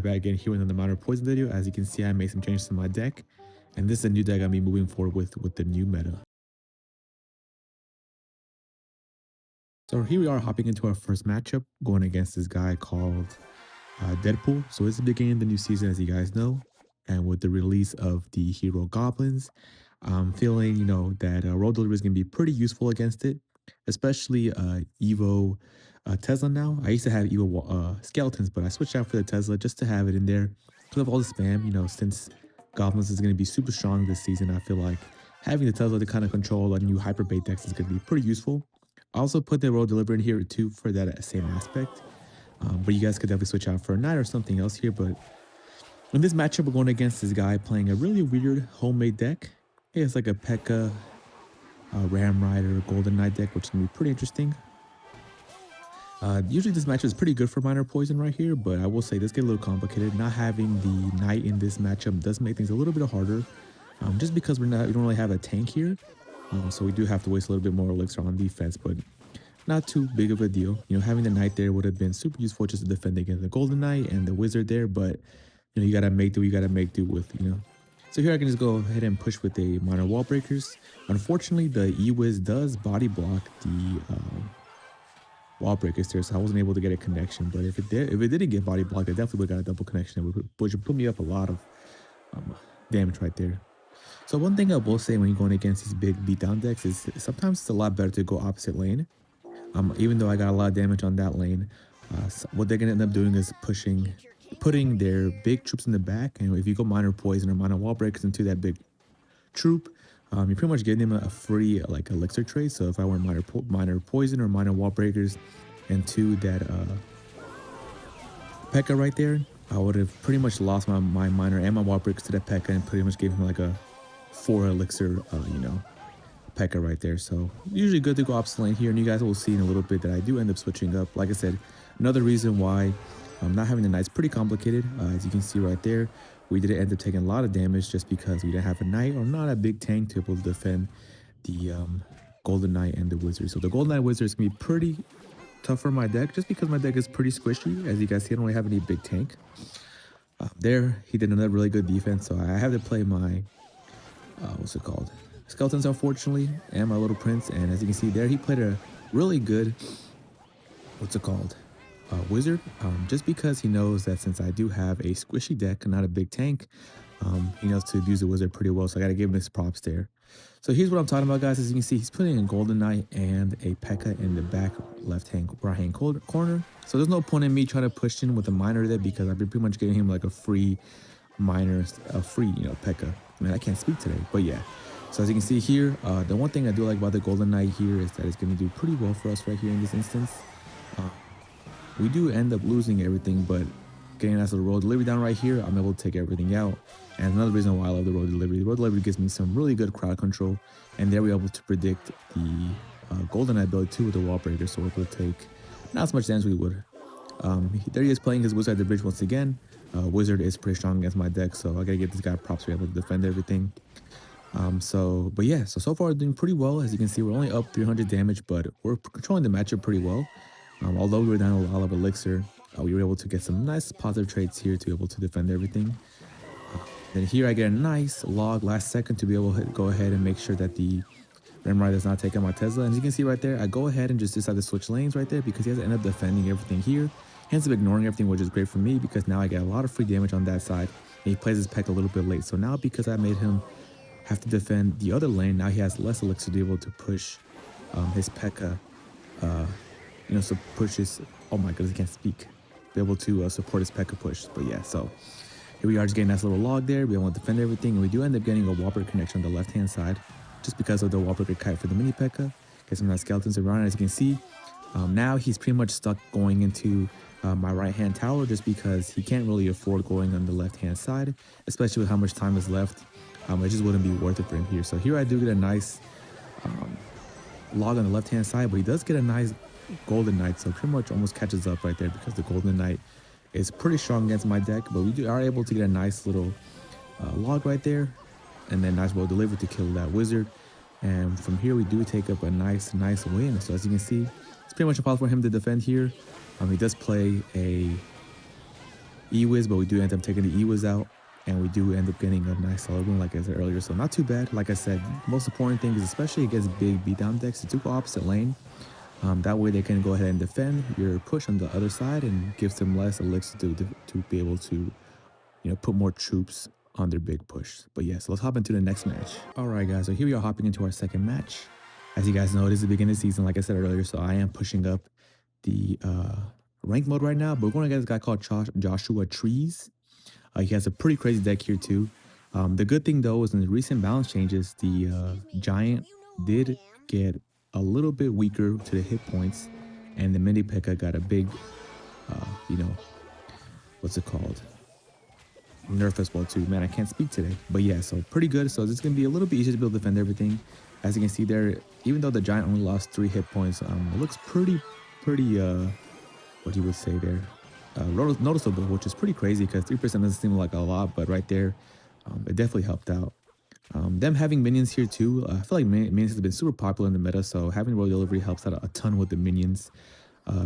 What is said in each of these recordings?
back again here with another minor poison video. As you can see, I made some changes to my deck, and this is a new deck I'm gonna be moving forward with the new meta. So here we are hopping into our first matchup, going against this guy called Deadpool. So it's the beginning of the new season, as you guys know, and with the release of the hero goblins, I'm feeling that Royale Delivery is gonna be pretty useful against it, especially Evo Tesla. Now I used to have Evo skeletons, but I switched out for the Tesla just to have it in there because of all the spam. Since goblins is gonna be super strong this season, I feel like having the Tesla to kind of control a new hyper bait decks is gonna be pretty useful. I also put the Royale Delivery in here too for that same aspect. But you guys could definitely switch out for a knight or something else here. But in this matchup, we're going against this guy playing a really weird homemade deck. It's like a PEKKA, Ram Rider, Golden Knight deck, which is going to be pretty interesting. Usually this matchup is pretty good for minor poison right here, but I will say this gets a little complicated. Not having the knight in this matchup does make things a little bit harder, just because we don't really have a tank here. So we do have to waste a little bit more elixir on defense, but not too big of a deal. Having the knight there would have been super useful just to defend against the golden knight and the wizard there, but you gotta make do. You gotta make do with So here I can just go ahead and push with a minor Wallbreakers. Unfortunately, the E-Wiz does body block the Wallbreakers there, so I wasn't able to get a connection. But if it didn't get body blocked, I definitely would have got a double connection, which would put me up a lot of damage right there. So one thing I will say when you're going against these big beatdown decks is sometimes it's a lot better to go opposite lane. Even though I got a lot of damage on that lane, what they're gonna end up doing is putting their big troops in the back. And if you go minor poison or minor Wallbreakers into that big troop, you're pretty much getting them a free elixir trade. So if I went minor poison or minor Wallbreakers into that PEKKA right there, I would have pretty much lost my minor and my Wallbreakers to that PEKKA and pretty much gave him like a 4 elixir PEKKA right there. So usually good to go opposite lane here, and you guys will see in a little bit that I do end up switching up. Like I said, another reason why not having the knight is pretty complicated. As you can see right there, we did end up taking a lot of damage just because we didn't have a knight or not a big tank to be able to defend the golden knight and the wizard. So the golden knight wizard is gonna be pretty tough for my deck just because my deck is pretty squishy. As you guys see, I don't really have any big tank. There he did another really good defense, so I have to play my what's it called, skeletons, unfortunately, and my little prince. And as you can see there, he played a really good wizard, just because he knows that since I do have a squishy deck and not a big tank, he knows to use the wizard pretty well, so I gotta give him his props there. So here's what I'm talking about, guys. As you can see, he's putting a golden knight and a PEKKA in the back right hand corner, so there's no point in me trying to push in with a minor there because I've been pretty much giving him like a free minor, a free PEKKA. Man, I can't speak today, but yeah. So as you can see here, the one thing I do like about the golden knight here is that it's going to do pretty well for us right here in this instance. We do end up losing everything, but getting us the Royale Delivery down right here, I'm able to take everything out. And another reason why I love the Royale Delivery, the Royale Delivery gives me some really good crowd control, and there we're able to predict the golden knight ability too with the Wallbreaker, so we're able to take not as much damage as we would. There he is playing his wizard at the bridge once again. Wizard is pretty strong against my deck, so I gotta give this guy props. We're able to defend everything. So far we're doing pretty well. As you can see, we're only up 300 damage, but we're controlling the matchup pretty well. Although we were down a lot of elixir, we were able to get some nice positive traits here to be able to defend everything. Then here I get a nice log last second to be able to go ahead and make sure that the Ram Rider does not take out my Tesla. And as you can see right there, I go ahead and just decide to switch lanes right there because he has to end up defending everything here. He ends up ignoring everything, which is great for me because now I get a lot of free damage on that side. And he plays his PEKKA a little bit late. So now because I made him have to defend the other lane, now he has less elixir to be able to push his PEKKA, so push his, oh my goodness, I can't speak, be able to support his PEKKA push. But yeah, so here we are just getting a nice little log there. We want to defend everything, and we do end up getting a Wallbreaker connection on the left hand side just because of the Wallbreaker kite for the mini PEKKA. Get some nice skeletons around. As you can see, now he's pretty much stuck going into my right hand tower just because he can't really afford going on the left hand side, especially with how much time is left. It just wouldn't be worth it for him here. So here I do get a nice log on the left hand side, but he does get a nice golden knight, so pretty much almost catches up right there because the golden knight is pretty strong against my deck. But we are able to get a nice little log right there, and then nice Royale Delivery to kill that wizard. And from here we do take up a nice win. So as you can see, it's pretty much impossible for him to defend here. He does play a E-Wiz, but we do end up taking the E-Wiz out, and we do end up getting a nice solid win, like I said earlier. So not too bad. Like I said, most important thing is, especially against big beatdown decks, to go opposite lane. That way they can go ahead and defend your push on the other side and gives them less elixir to be able to, put more troops on their big push. But yeah, so let's hop into the next match. All right, guys, so here we are hopping into our second match. As you guys know, it is the beginning of the season, like I said earlier, so I am pushing up the rank mode right now, but we're going against a guy called Joshua Trees. He has a pretty crazy deck here too. The good thing though is in the recent balance changes, the Giant did get a little bit weaker to the hit points, and the mini PEKKA got a big, what's it called? Nerf as well too. Man, I can't speak today, but yeah, so pretty good. So it's gonna be a little bit easier to be able to defend everything. As you can see there, even though the Giant only lost 3 hit points, it looks pretty what you would say there, noticeable, which is pretty crazy because 3% doesn't seem like a lot, but right there, it definitely helped out. Them having minions here too, I feel like minions has been super popular in the meta, so having Royale Delivery helps out a ton with the minions,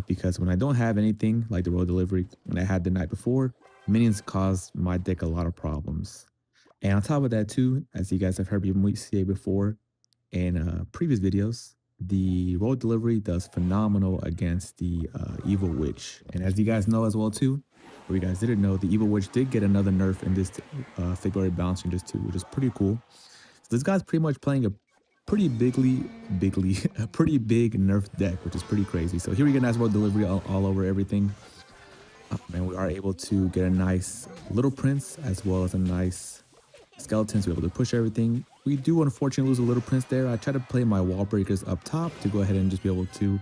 because when I don't have anything like the Royale Delivery, when I had the night before, minions cause my deck a lot of problems. And on top of that too, as you guys have heard me say before in previous videos, the Royale Delivery does phenomenal against the Evo Witch. And as you guys know as well too, or you guys didn't know, the Evo Witch did get another nerf in this February balance changes too, which is pretty cool. So this guy's pretty much playing a pretty a pretty big nerf deck, which is pretty crazy. So here we get a nice Royale Delivery all over everything. And we are able to get a nice Little Prince as well as a nice skeleton to be able to push everything. We do unfortunately lose a Little Prince there. I try to play my Wallbreakers up top to go ahead and just be able to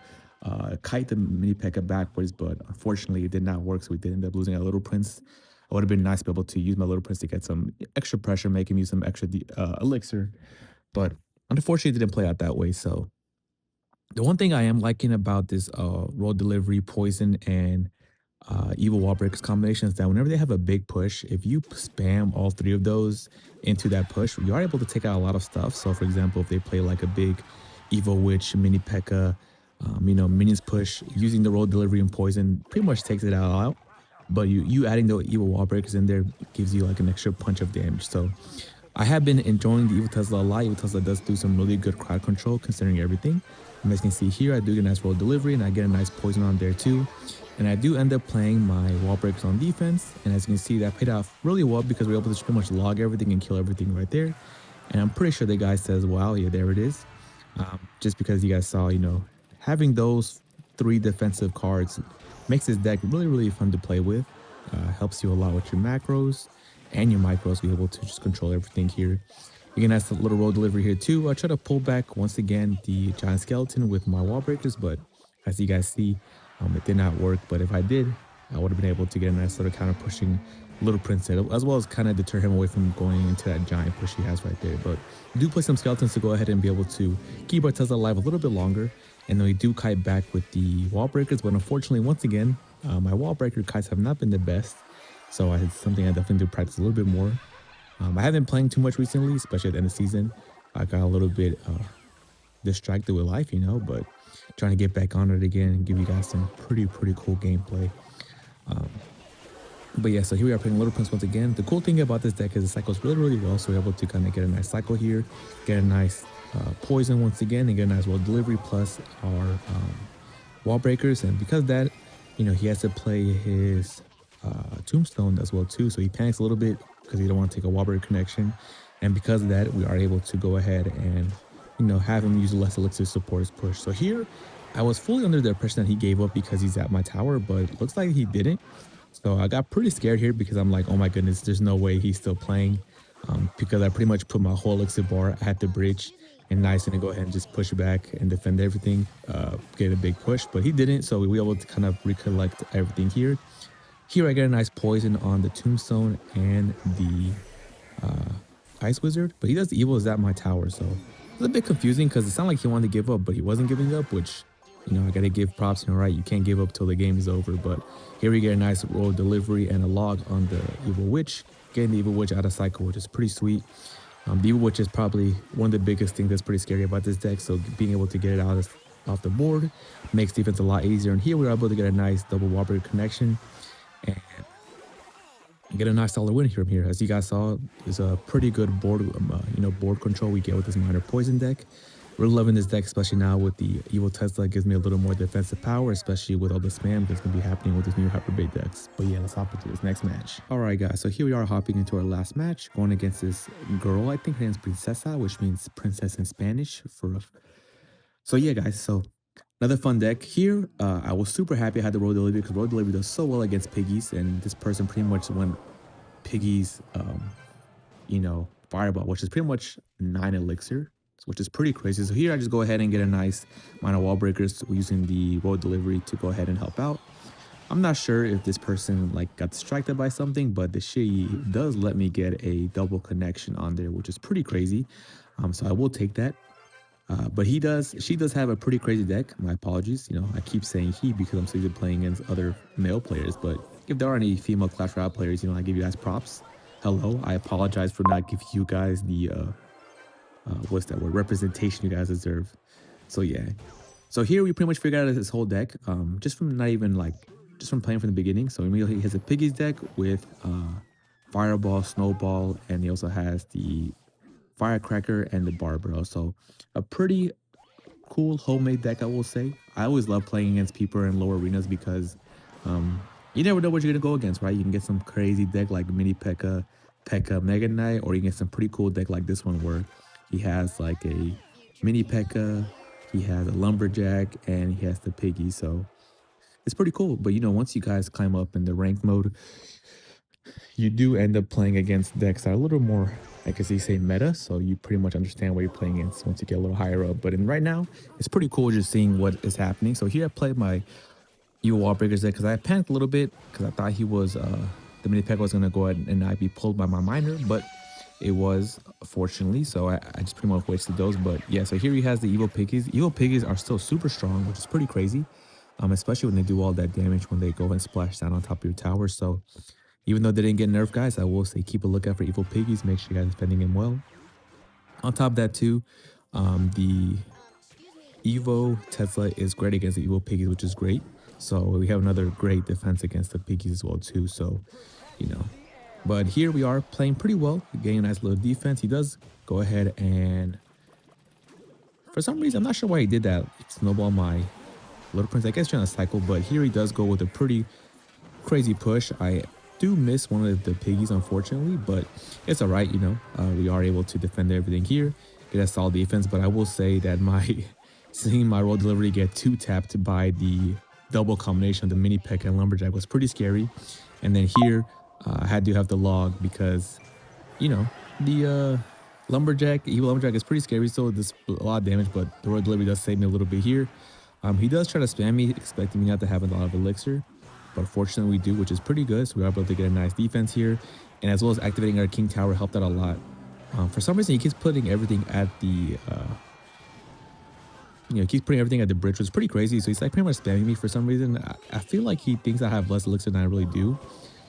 kite the mini PEKKA backwards, but unfortunately it did not work, so we did end up losing a Little Prince. It would have been nice to be able to use my Little Prince to get some extra pressure, make him use some extra elixir, but unfortunately it didn't play out that way. So the one thing I am liking about this Royale Delivery, Poison, and Evo Wallbreakers combination is that whenever they have a big push, if you spam all 3 of those into that push, you are able to take out a lot of stuff. So for example, if they play like a big Evo Witch, mini PEKKA, minions push, using the Royale Delivery and Poison pretty much takes it all out. But you adding the Evo Wallbreakers in there gives you like an extra punch of damage. So I have been enjoying the Evo Tesla a lot. Evo Tesla does do some really good crowd control considering everything. And as you can see here, I do get a nice Royale Delivery and I get a nice Poison on there too. And I do end up playing my Wallbreakers on defense. And as you can see, that paid off really well because we were able to pretty much log everything and kill everything right there. And I'm pretty sure the guy says, wow, yeah, there it is. Just because you guys saw, having those 3 defensive cards makes this deck really fun to play with. Helps you a lot with your macros and your micros, be able to just control everything here. You can ask a little Royale Delivery here too. I try to pull back once again the Giant Skeleton with my Wallbreakers, but as you guys see, it did not work. But if I did, I would have been able to get a nice little counter pushing Little Prince in, as well as kind of deter him away from going into that giant push he has right there. But we do play some skeletons to go ahead and be able to keep our Tesla alive a little bit longer. And then we do kite back with the Wallbreakers, but unfortunately, once again, my Wallbreaker kites have not been the best. So it's something I definitely do practice a little bit more. I haven't been playing too much recently, especially at the end of the season. I got a little bit distracted with life, but trying to get back on it again and give you guys some pretty cool gameplay. But yeah, so here we are playing Little Prince once again. The cool thing about this deck is it cycles really well, so we're able to kind of get a nice cycle here, get a nice Poison once again, and get a nice Royale Delivery plus our Wallbreakers. And because of that, he has to play his Tombstone as well too, so he panics a little bit because he don't want to take a Wallbreaker connection. And because of that, we are able to go ahead and have him use less elixir to support his push. So here, I was fully under the impression that he gave up because he's at my tower, but it looks like he didn't. So I got pretty scared here because I'm like, oh my goodness, there's no way he's still playing, because I pretty much put my whole elixir bar at the bridge and nice and go ahead and just push back and defend everything, get a big push, but he didn't. So we were able to kind of recollect everything here. Here I get a nice Poison on the Tombstone and the Ice Wizard, but he does the evil is at my tower, so it's a bit confusing because it sounded like he wanted to give up, but he wasn't giving up, which, I gotta give props, right? You can't give up till the game is over. But here we get a nice Royale Delivery and a log on the Evo Witch, getting the Evo Witch out of cycle, which is pretty sweet. The Evo Witch is probably one of the biggest things that's pretty scary about this deck, so being able to get it out off the board makes defense a lot easier. And here we were able to get a nice double Wallbreaker connection. And and get a nice solid win from here. As you guys saw, is a pretty good board, board control we get with this minor poison deck. Really loving this deck, especially now with the Evo Tesla. It gives me a little more defensive power, especially with all the spam that's going to be happening with this new hyper bait decks. But yeah, let's hop into this next match. All right, guys. So here we are hopping into our last match, going against this girl. I think her name's Princesa, which means princess in Spanish. So yeah, guys. So another fun deck here. I was super happy I had the Royale Delivery because Royale Delivery does so well against piggies, and this person pretty much went piggies, fireball, which is pretty much 9 elixir, which is pretty crazy. So here I just go ahead and get a nice minor wall breakers using the Royale Delivery to go ahead and help out. I'm not sure if this person like got distracted by something, but the she does let me get a double connection on there, which is pretty crazy. So I will take that. But she does have a pretty crazy deck. My apologies. I keep saying he because I'm still playing against other male players. But if there are any female Clash Royale players, I give you guys props. Hello. I apologize for not giving you guys the, what's that word? Representation you guys deserve. So yeah. So here we pretty much figured out this whole deck, just from playing from the beginning. So he has a piggies deck with Fireball, Snowball, and he also has the Firecracker and the Barbaro. So a pretty cool homemade deck, I will say. I always love playing against people in lower arenas because you never know what you're gonna go against, right? You can get some crazy deck like mini PEKKA Mega Knight, or you can get some pretty cool deck like this one where he has like a mini PEKKA, he has a lumberjack, and he has the piggy. So it's pretty cool. But once you guys climb up in the ranked mode, you do end up playing against decks that are a little more, I guess you say, meta. So you pretty much understand what you're playing against once you get a little higher up. But right now, it's pretty cool just seeing what is happening. So here I played my Evo Wallbreakers deck because I panicked a little bit because I thought he was the mini PEKKA was gonna go ahead and not be pulled by my miner, but it was, fortunately. So I just pretty much wasted those. But yeah, so here he has the Evo Piggies. Evo Piggies are still super strong, which is pretty crazy. Especially when they do all that damage when they go and splash down on top of your tower. So even though they didn't get nerfed, guys, I will say keep a lookout for Evo Piggies. Make sure you guys are defending him well. On top of that too, the Evo Tesla is great against the Evo Piggies, which is great. So we have another great defense against the Piggies as well too. So, but here we are playing pretty well, getting a nice little defense. He does go ahead and, for some reason, I'm not sure why he did that, snowball my little prince. I guess trying to cycle, but here he does go with a pretty crazy push. I do miss one of the piggies, unfortunately, but it's all right. We are able to defend everything here, get a solid defense. But I will say that seeing my Royale Delivery get 2-tapped by the double combination of the mini PEKKA and lumberjack was pretty scary. And then here I had to have the log because the Evo lumberjack is pretty scary, so it's a lot of damage. But the Royale Delivery does save me a little bit here. He does try to spam me, expecting me not to have a lot of elixir, but fortunately we do, which is pretty good. So we are able to get a nice defense here, and as well as activating our king tower helped out a lot. For some reason he keeps putting everything at the bridge, which is pretty crazy. So he's like pretty much spamming me for some reason. I feel like he thinks I have less elixir than I really do.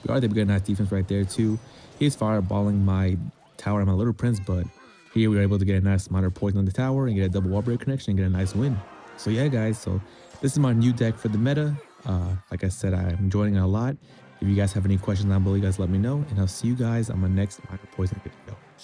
We are able to get a nice defense right there too. He's fireballing my tower and my little prince, but here we were able to get a nice minor poison on the tower and get a double wall break connection and get a nice win. So yeah, guys, so this is my new deck for the meta. Like I said, I'm enjoying it a lot. If you guys have any questions down below, you guys let me know, and I'll see you guys on my next minor poison video.